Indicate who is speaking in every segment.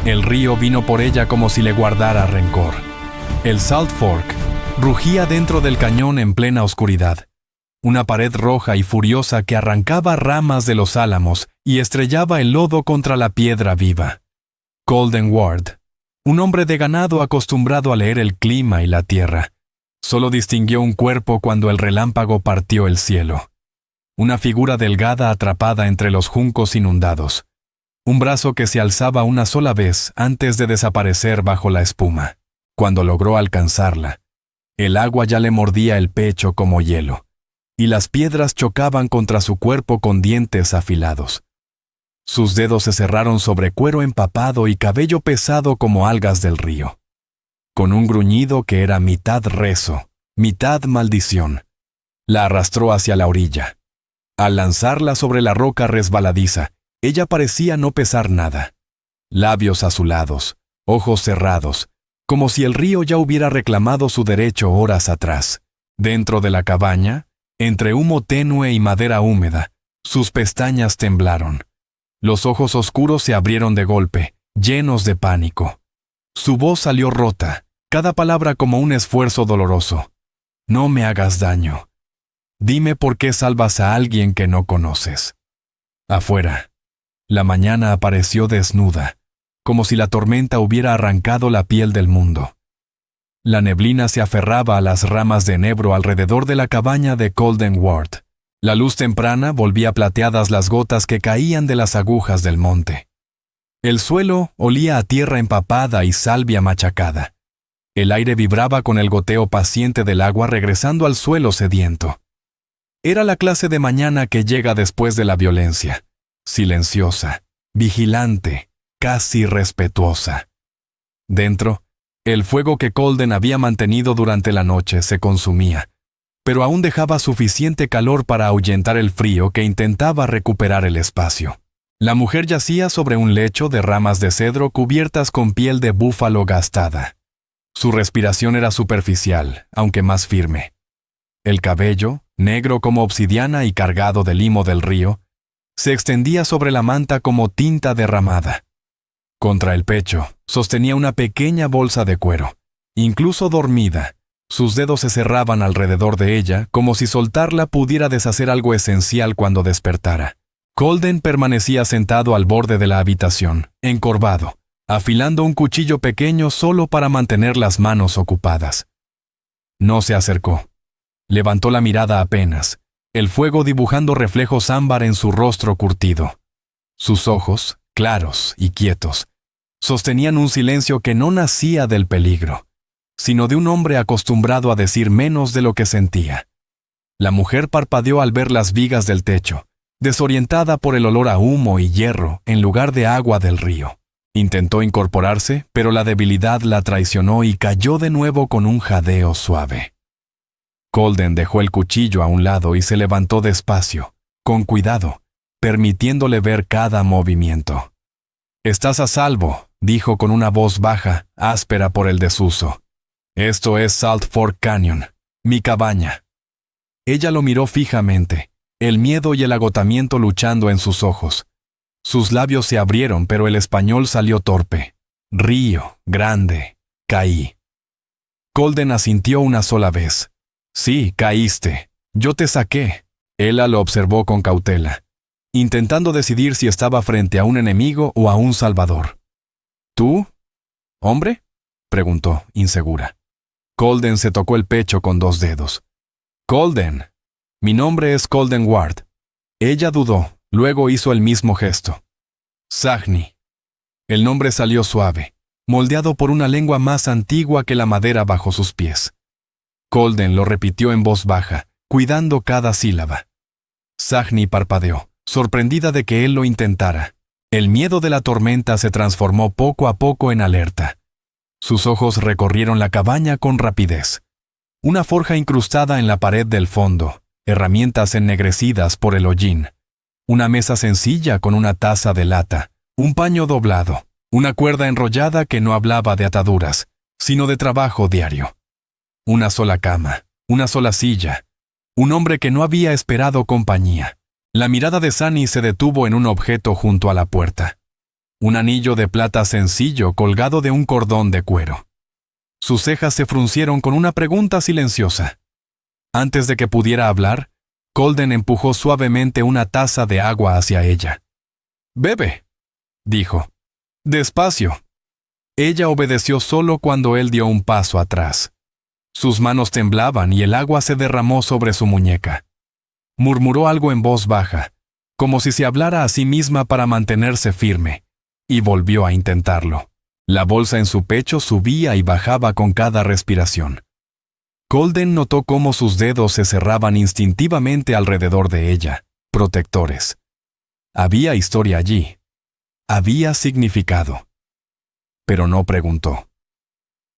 Speaker 1: El río vino por ella como si le guardara rencor. El Salt Fork rugía dentro del cañón en plena oscuridad. Una pared roja y furiosa que arrancaba ramas de los álamos y estrellaba el lodo contra la piedra viva. Colden Ward, un hombre de ganado acostumbrado a leer el clima y la tierra, solo distinguió un cuerpo cuando el relámpago partió el cielo. Una figura delgada atrapada entre los juncos inundados. Un brazo que se alzaba una sola vez antes de desaparecer bajo la espuma. Cuando logró alcanzarla, el agua ya le mordía el pecho como hielo, y las piedras chocaban contra su cuerpo con dientes afilados. Sus dedos se cerraron sobre cuero empapado y cabello pesado como algas del río. Con un gruñido que era mitad rezo, mitad maldición, la arrastró hacia la orilla. Al lanzarla sobre la roca resbaladiza, ella parecía no pesar nada. Labios azulados, ojos cerrados, como si el río ya hubiera reclamado su derecho horas atrás. Dentro de la cabaña, entre humo tenue y madera húmeda, sus pestañas temblaron. Los ojos oscuros se abrieron de golpe, llenos de pánico. Su voz salió rota, cada palabra como un esfuerzo doloroso. No me hagas daño. Dime por qué salvas a alguien que no conoces. Afuera, la mañana apareció desnuda, como si la tormenta hubiera arrancado la piel del mundo. La neblina se aferraba a las ramas de enebro alrededor de la cabaña de Colden Ward. La luz temprana volvía plateadas las gotas que caían de las agujas del monte. El suelo olía a tierra empapada y salvia machacada. El aire vibraba con el goteo paciente del agua regresando al suelo sediento. Era la clase de mañana que llega después de la violencia, silenciosa, vigilante, casi respetuosa. Dentro, el fuego que Colden había mantenido durante la noche se consumía, pero aún dejaba suficiente calor para ahuyentar el frío que intentaba recuperar el espacio. La mujer yacía sobre un lecho de ramas de cedro cubiertas con piel de búfalo gastada. Su respiración era superficial, aunque más firme. El cabello, negro como obsidiana y cargado de limo del río, se extendía sobre la manta como tinta derramada. Contra el pecho, sostenía una pequeña bolsa de cuero. Incluso dormida, sus dedos se cerraban alrededor de ella como si soltarla pudiera deshacer algo esencial cuando despertara. Colden permanecía sentado al borde de la habitación, encorvado, afilando un cuchillo pequeño solo para mantener las manos ocupadas. No se acercó. Levantó la mirada apenas, el fuego dibujando reflejos ámbar en su rostro curtido. Sus ojos, claros y quietos, sostenían un silencio que no nacía del peligro, sino de un hombre acostumbrado a decir menos de lo que sentía. La mujer parpadeó al ver las vigas del techo, desorientada por el olor a humo y hierro en lugar de agua del río. Intentó incorporarse, pero la debilidad la traicionó y cayó de nuevo con un jadeo suave. Colden dejó el cuchillo a un lado y se levantó despacio, con cuidado, permitiéndole ver cada movimiento. «Estás a salvo», dijo con una voz baja, áspera por el desuso. «Esto es Salt Fork Canyon, mi cabaña». Ella lo miró fijamente, el miedo y el agotamiento luchando en sus ojos. Sus labios se abrieron, pero el español salió torpe. «Río, grande, caí». Colden asintió una sola vez. «Sí, caíste. Yo te saqué». Ella lo observó con cautela, intentando decidir si estaba frente a un enemigo o a un salvador. «¿Tú? ¿Hombre?», preguntó, insegura. Colden se tocó el pecho con dos dedos. «Colden. Mi nombre es Colden Ward». Ella dudó, luego hizo el mismo gesto. «Sagni». El nombre salió suave, moldeado por una lengua más antigua que la madera bajo sus pies. Colden lo repitió en voz baja, cuidando cada sílaba. Sagni parpadeó, sorprendida de que él lo intentara. El miedo de la tormenta se transformó poco a poco en alerta. Sus ojos recorrieron la cabaña con rapidez. Una forja incrustada en la pared del fondo, herramientas ennegrecidas por el hollín, una mesa sencilla con una taza de lata, un paño doblado, una cuerda enrollada que no hablaba de ataduras, sino de trabajo diario. Una sola cama, una sola silla, un hombre que no había esperado compañía. La mirada de Sunny se detuvo en un objeto junto a la puerta. un anillo de plata sencillo colgado de un cordón de cuero. Sus cejas se fruncieron con una pregunta silenciosa. Antes de que pudiera hablar, Colden empujó suavemente una taza de agua hacia ella. «Bebe», dijo. «Despacio». Ella obedeció solo cuando él dio un paso atrás. Sus manos temblaban y el agua se derramó sobre su muñeca. Murmuró algo en voz baja, como si se hablara a sí misma para mantenerse firme, y volvió a intentarlo. La bolsa en su pecho subía y bajaba con cada respiración. Colden notó cómo sus dedos se cerraban instintivamente alrededor de ella, protectores. Había historia allí. Había significado. Pero no preguntó.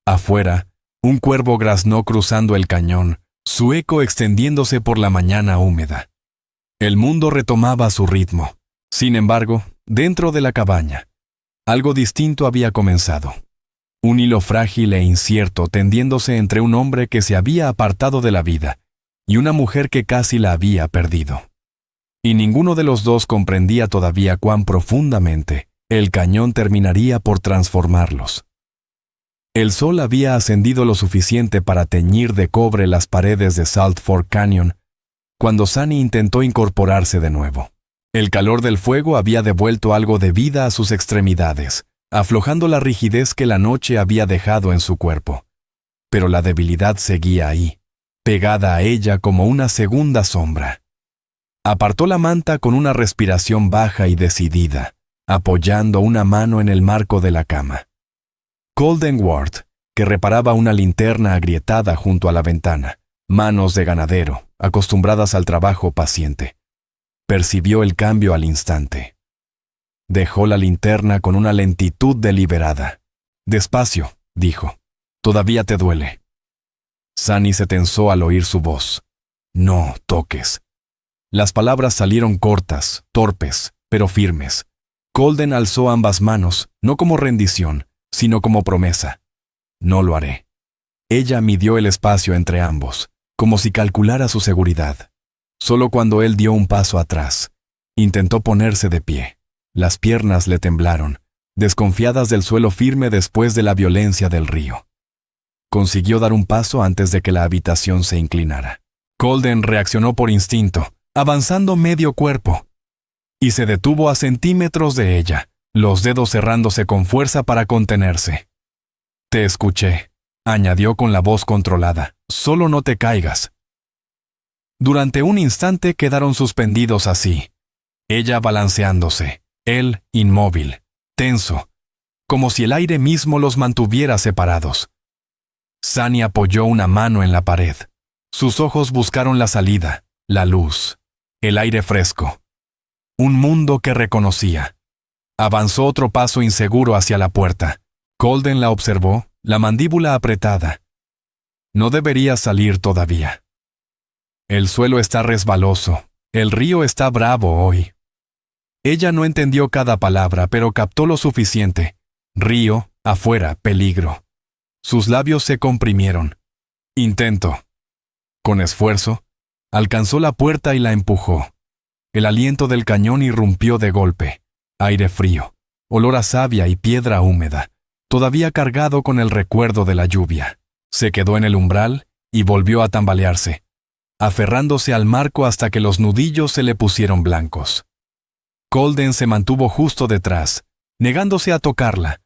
Speaker 1: Afuera, un cuervo graznó cruzando el cañón, su eco extendiéndose por la mañana húmeda. El mundo retomaba su ritmo. Sin embargo, dentro de la cabaña, algo distinto había comenzado. Un hilo frágil e incierto tendiéndose entre un hombre que se había apartado de la vida y una mujer que casi la había perdido. Y ninguno de los dos comprendía todavía cuán profundamente el cañón terminaría por transformarlos. El sol había ascendido lo suficiente para teñir de cobre las paredes de Salt Fork Canyon cuando Sunny intentó incorporarse de nuevo. El calor del fuego había devuelto algo de vida a sus extremidades, aflojando la rigidez que la noche había dejado en su cuerpo. Pero la debilidad seguía ahí, pegada a ella como una segunda sombra. Apartó la manta con una respiración baja y decidida, apoyando una mano en el marco de la cama. Colden Ward, que reparaba una linterna agrietada junto a la ventana, manos de ganadero, acostumbradas al trabajo paciente, percibió el cambio al instante. Dejó la linterna con una lentitud deliberada. «Despacio», dijo. «Todavía te duele». Sunny se tensó al oír su voz. «No toques». Las palabras salieron cortas, torpes, pero firmes. Colden alzó ambas manos, no como rendición, sino como promesa. «No lo haré». Ella midió el espacio entre ambos, como si calculara su seguridad. Solo cuando él dio un paso atrás, intentó ponerse de pie. Las piernas le temblaron, desconfiadas del suelo firme después de la violencia del río. Consiguió dar un paso antes de que la habitación se inclinara. Colden reaccionó por instinto, avanzando medio cuerpo, y se detuvo a centímetros de ella, los dedos cerrándose con fuerza para contenerse. «Te escuché», añadió con la voz controlada. «Solo no te caigas». Durante un instante quedaron suspendidos así, ella balanceándose, él inmóvil, tenso, como si el aire mismo los mantuviera separados. Sunny apoyó una mano en la pared. Sus ojos buscaron la salida, la luz, el aire fresco. Un mundo que reconocía. Avanzó otro paso inseguro hacia la puerta. Colden la observó, la mandíbula apretada. «No deberías salir todavía. El suelo está resbaloso, el río está bravo hoy». Ella no entendió cada palabra, pero captó lo suficiente. Río, afuera, peligro. Sus labios se comprimieron. «Intento». Con esfuerzo, alcanzó la puerta y la empujó. El aliento del cañón irrumpió de golpe. Aire frío, olor a savia y piedra húmeda, todavía cargado con el recuerdo de la lluvia. Se quedó en el umbral y volvió a tambalearse, aferrándose al marco hasta que los nudillos se le pusieron blancos. Colden se mantuvo justo detrás, negándose a tocarla,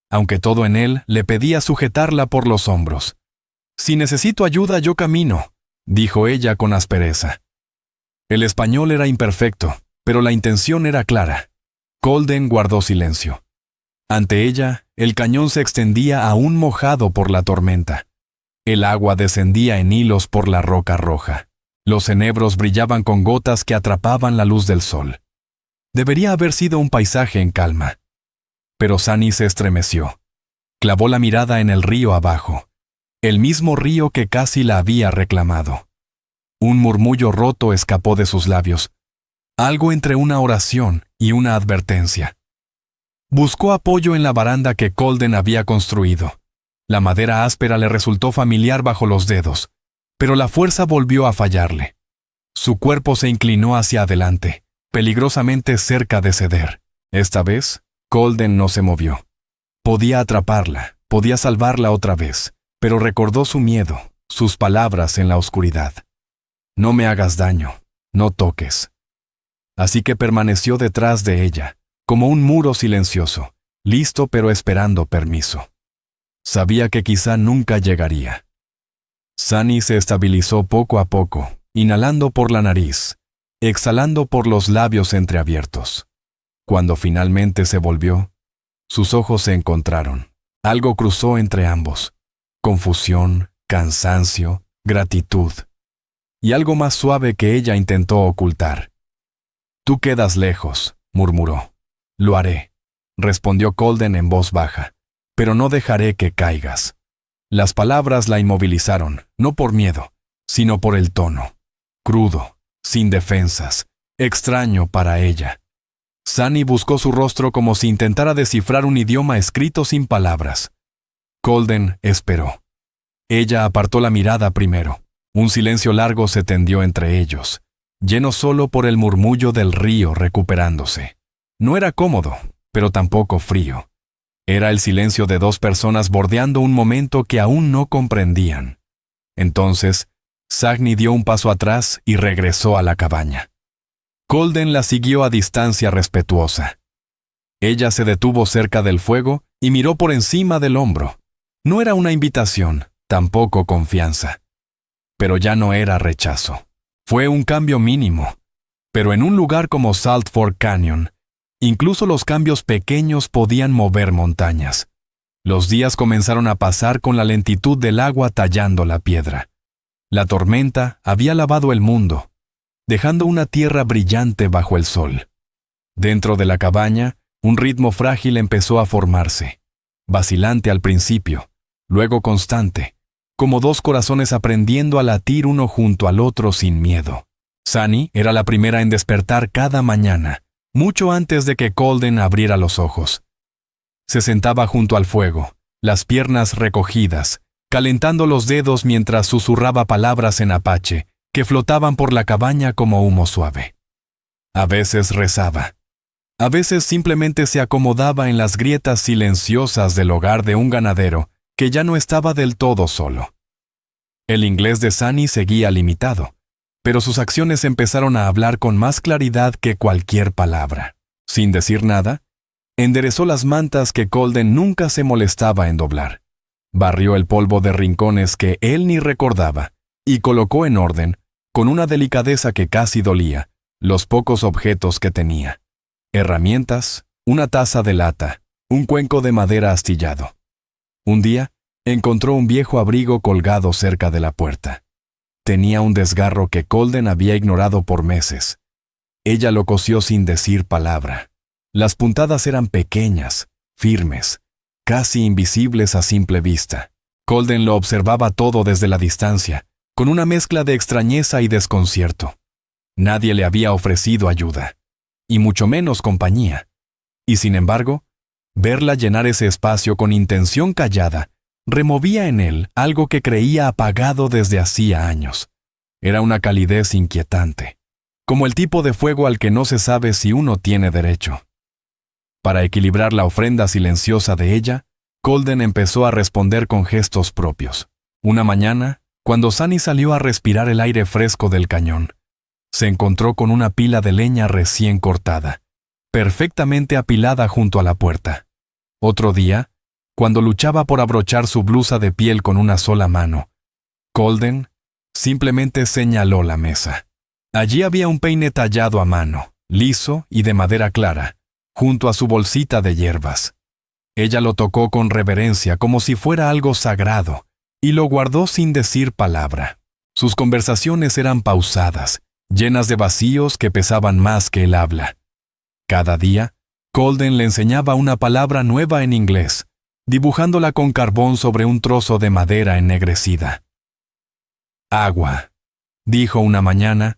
Speaker 1: aunque todo en él le pedía sujetarla por los hombros. «Si necesito ayuda, yo camino», dijo ella con aspereza. El español era imperfecto, pero la intención era clara. Colden guardó silencio. Ante ella, el cañón se extendía aún mojado por la tormenta. El agua descendía en hilos por la roca roja. Los enebros brillaban con gotas que atrapaban la luz del sol. Debería haber sido un paisaje en calma. Pero Sunny se estremeció. Clavó la mirada en el río abajo, el mismo río que casi la había reclamado. Un murmullo roto escapó de sus labios, algo entre una oración y una advertencia. Buscó apoyo en la baranda que Colden había construido. La madera áspera le resultó familiar bajo los dedos, pero la fuerza volvió a fallarle. Su cuerpo se inclinó hacia adelante, peligrosamente cerca de ceder. Esta vez, Colden no se movió. Podía atraparla, podía salvarla otra vez, pero recordó su miedo, sus palabras en la oscuridad. No me hagas daño, no toques. Así que permaneció detrás de ella, como un muro silencioso, listo pero esperando permiso. Sabía que quizá nunca llegaría. Sunny se estabilizó poco a poco, inhalando por la nariz, exhalando por los labios entreabiertos. Cuando finalmente se volvió, sus ojos se encontraron. Algo cruzó entre ambos. Confusión, cansancio, gratitud. Y algo más suave que ella intentó ocultar. «Tú quedas lejos», murmuró. «Lo haré», respondió Colden en voz baja, «pero no dejaré que caigas». Las palabras la inmovilizaron, no por miedo, sino por el tono. Crudo, sin defensas, extraño para ella. Sunny buscó su rostro como si intentara descifrar un idioma escrito sin palabras. Colden esperó. Ella apartó la mirada primero. Un silencio largo se tendió entre ellos, lleno solo por el murmullo del río recuperándose. No era cómodo, pero tampoco frío. Era el silencio de dos personas bordeando un momento que aún no comprendían. Entonces, Sagni dio un paso atrás y regresó a la cabaña. Colden la siguió a distancia respetuosa. Ella se detuvo cerca del fuego y miró por encima del hombro. No era una invitación, tampoco confianza. Pero ya no era rechazo. Fue un cambio mínimo. Pero en un lugar como Salt Fork Canyon, incluso los cambios pequeños podían mover montañas. Los días comenzaron a pasar con la lentitud del agua tallando la piedra. La tormenta había lavado el mundo, dejando una tierra brillante bajo el sol. Dentro de la cabaña, un ritmo frágil empezó a formarse, vacilante al principio, luego constante, como dos corazones aprendiendo a latir uno junto al otro sin miedo. Sunny era la primera en despertar cada mañana, mucho antes de que Colden abriera los ojos. Se sentaba junto al fuego, las piernas recogidas, calentando los dedos mientras susurraba palabras en apache, que flotaban por la cabaña como humo suave. A veces rezaba. A veces simplemente se acomodaba en las grietas silenciosas del hogar de un ganadero que ya no estaba del todo solo. El inglés de Sunny seguía limitado, pero sus acciones empezaron a hablar con más claridad que cualquier palabra. Sin decir nada, enderezó las mantas que Colden nunca se molestaba en doblar. Barrió el polvo de rincones que él ni recordaba y colocó en orden, con una delicadeza que casi dolía, los pocos objetos que tenía. Herramientas, una taza de lata, un cuenco de madera astillado. Un día, encontró un viejo abrigo colgado cerca de la puerta. Tenía un desgarro que Colden había ignorado por meses. Ella lo cosió sin decir palabra. Las puntadas eran pequeñas, firmes, casi invisibles a simple vista. Colden lo observaba todo desde la distancia, con una mezcla de extrañeza y desconcierto. Nadie le había ofrecido ayuda, y mucho menos compañía. Y sin embargo, verla llenar ese espacio con intención callada, removía en él algo que creía apagado desde hacía años. Era una calidez inquietante, como el tipo de fuego al que no se sabe si uno tiene derecho. Para equilibrar la ofrenda silenciosa de ella, Colden empezó a responder con gestos propios. Una mañana, cuando Sunny salió a respirar el aire fresco del cañón, se encontró con una pila de leña recién cortada, perfectamente apilada junto a la puerta. Otro día, cuando luchaba por abrochar su blusa de piel con una sola mano, Colden simplemente señaló la mesa. Allí había un peine tallado a mano, liso y de madera clara, junto a su bolsita de hierbas. Ella lo tocó con reverencia como si fuera algo sagrado, y lo guardó sin decir palabra. Sus conversaciones eran pausadas, llenas de vacíos que pesaban más que el habla. Cada día, Colden le enseñaba una palabra nueva en inglés, dibujándola con carbón sobre un trozo de madera ennegrecida. «Agua», dijo una mañana,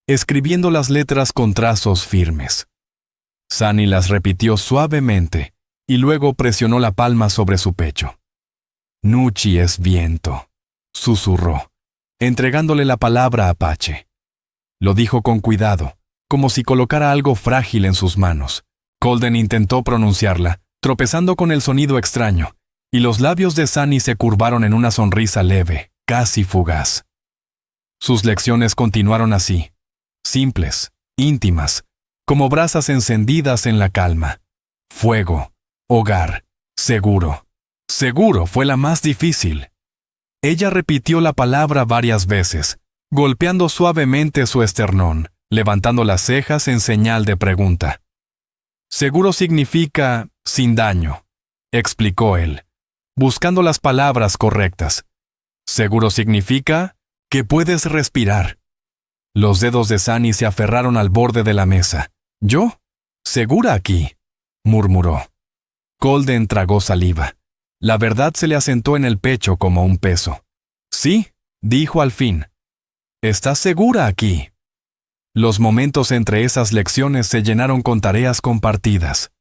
Speaker 1: escribiendo las letras con trazos firmes. Sunny las repitió suavemente y luego presionó la palma sobre su pecho. «Nuchi es viento», susurró, entregándole la palabra apache. Lo dijo con cuidado, como si colocara algo frágil en sus manos. Colden intentó pronunciarla, tropezando con el sonido extraño, y los labios de Sunny se curvaron en una sonrisa leve, casi fugaz. Sus lecciones continuaron así, simples, íntimas, como brasas encendidas en la calma. Fuego, hogar, seguro. Seguro fue la más difícil. Ella repitió la palabra varias veces, golpeando suavemente su esternón, levantando las cejas en señal de pregunta. Seguro significa sin daño, explicó él, buscando las palabras correctas. Seguro significa que puedes respirar. Los dedos de Sunny se aferraron al borde de la mesa. ¿Yo? ¿Segura aquí?, murmuró. Colden tragó saliva. La verdad se le asentó en el pecho como un peso. Sí, dijo al fin. ¿Estás segura aquí? Los momentos entre esas lecciones se llenaron con tareas compartidas.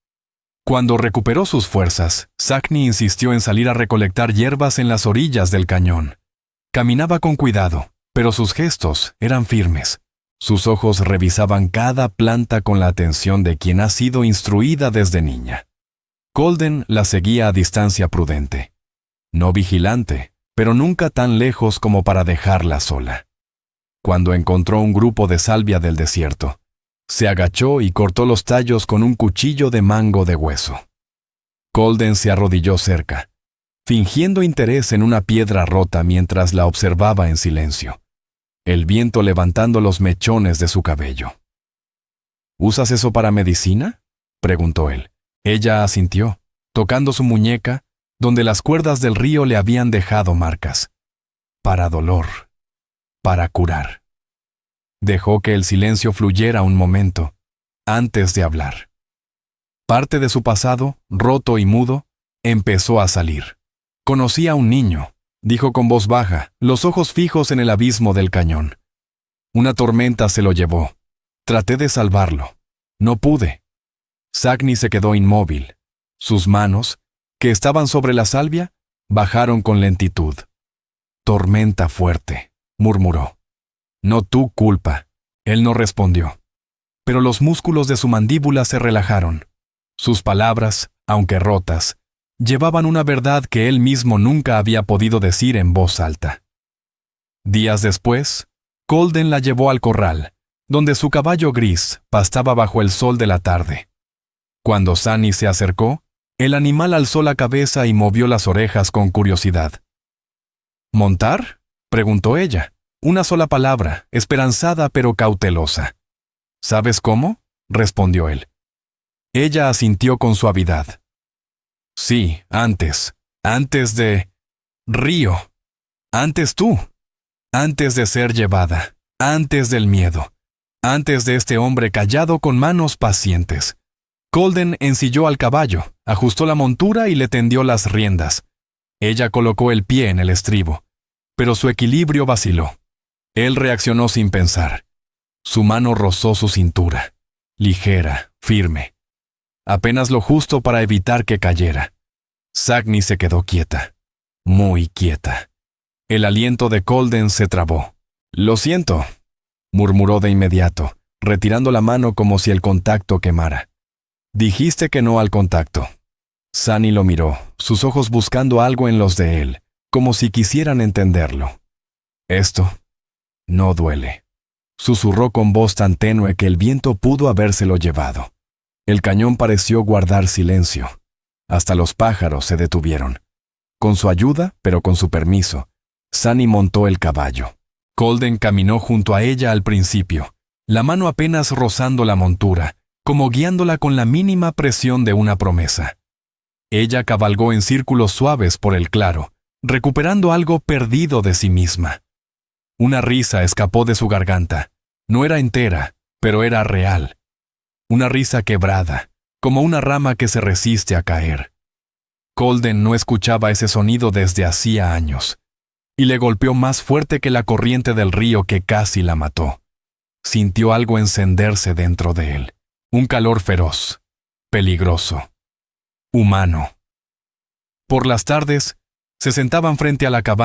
Speaker 1: Cuando recuperó sus fuerzas, Sagni insistió en salir a recolectar hierbas en las orillas del cañón. Caminaba con cuidado, pero sus gestos eran firmes. Sus ojos revisaban cada planta con la atención de quien ha sido instruida desde niña. Colden la seguía a distancia prudente. No vigilante, pero nunca tan lejos como para dejarla sola. Cuando encontró un grupo de salvia del desierto, se agachó y cortó los tallos con un cuchillo de mango de hueso. Colden se arrodilló cerca, fingiendo interés en una piedra rota mientras la observaba en silencio, el viento levantando los mechones de su cabello. ¿Usas eso para medicina?, preguntó él. Ella asintió, tocando su muñeca, donde las cuerdas del río le habían dejado marcas. Para dolor. Para curar. Dejó que el silencio fluyera un momento, antes de hablar. Parte de su pasado, roto y mudo, empezó a salir. Conocí a un niño, dijo con voz baja, los ojos fijos en el abismo del cañón. Una tormenta se lo llevó. Traté de salvarlo. No pude. Sagni se quedó inmóvil. Sus manos, que estaban sobre la salvia, bajaron con lentitud. Tormenta fuerte, murmuró. No tu culpa. Él no respondió. Pero los músculos de su mandíbula se relajaron. Sus palabras, aunque rotas, llevaban una verdad que él mismo nunca había podido decir en voz alta. Días después, Colden la llevó al corral, donde su caballo gris pastaba bajo el sol de la tarde. Cuando Sunny se acercó, el animal alzó la cabeza y movió las orejas con curiosidad. ¿Montar?, preguntó ella. Una sola palabra, esperanzada pero cautelosa. ¿Sabes cómo?, respondió él. Ella asintió con suavidad. Sí, antes de... Río. Antes tú. Antes de ser llevada. Antes del miedo. Antes de este hombre callado con manos pacientes. Colden ensilló al caballo, ajustó la montura y le tendió las riendas. Ella colocó el pie en el estribo, pero su equilibrio vaciló. Él reaccionó sin pensar. Su mano rozó su cintura, ligera, firme. Apenas lo justo para evitar que cayera. Sagni se quedó quieta, muy quieta. El aliento de Colden se trabó. «Lo siento», murmuró de inmediato, retirando la mano como si el contacto quemara. «Dijiste que no al contacto». Sunny lo miró, sus ojos buscando algo en los de él, como si quisieran entenderlo. «Esto no duele», susurró con voz tan tenue que el viento pudo habérselo llevado. El cañón pareció guardar silencio. Hasta los pájaros se detuvieron. Con su ayuda, pero con su permiso, Sunny montó el caballo. Colden caminó junto a ella al principio, la mano apenas rozando la montura, como guiándola con la mínima presión de una promesa. Ella cabalgó en círculos suaves por el claro, recuperando algo perdido de sí misma. Una risa escapó de su garganta. No era entera, pero era real. Una risa quebrada, como una rama que se resiste a caer. Colden no escuchaba ese sonido desde hacía años, y le golpeó más fuerte que la corriente del río que casi la mató. Sintió algo encenderse dentro de él, un calor feroz, peligroso, humano. Por las tardes, se sentaban frente a la cabaña.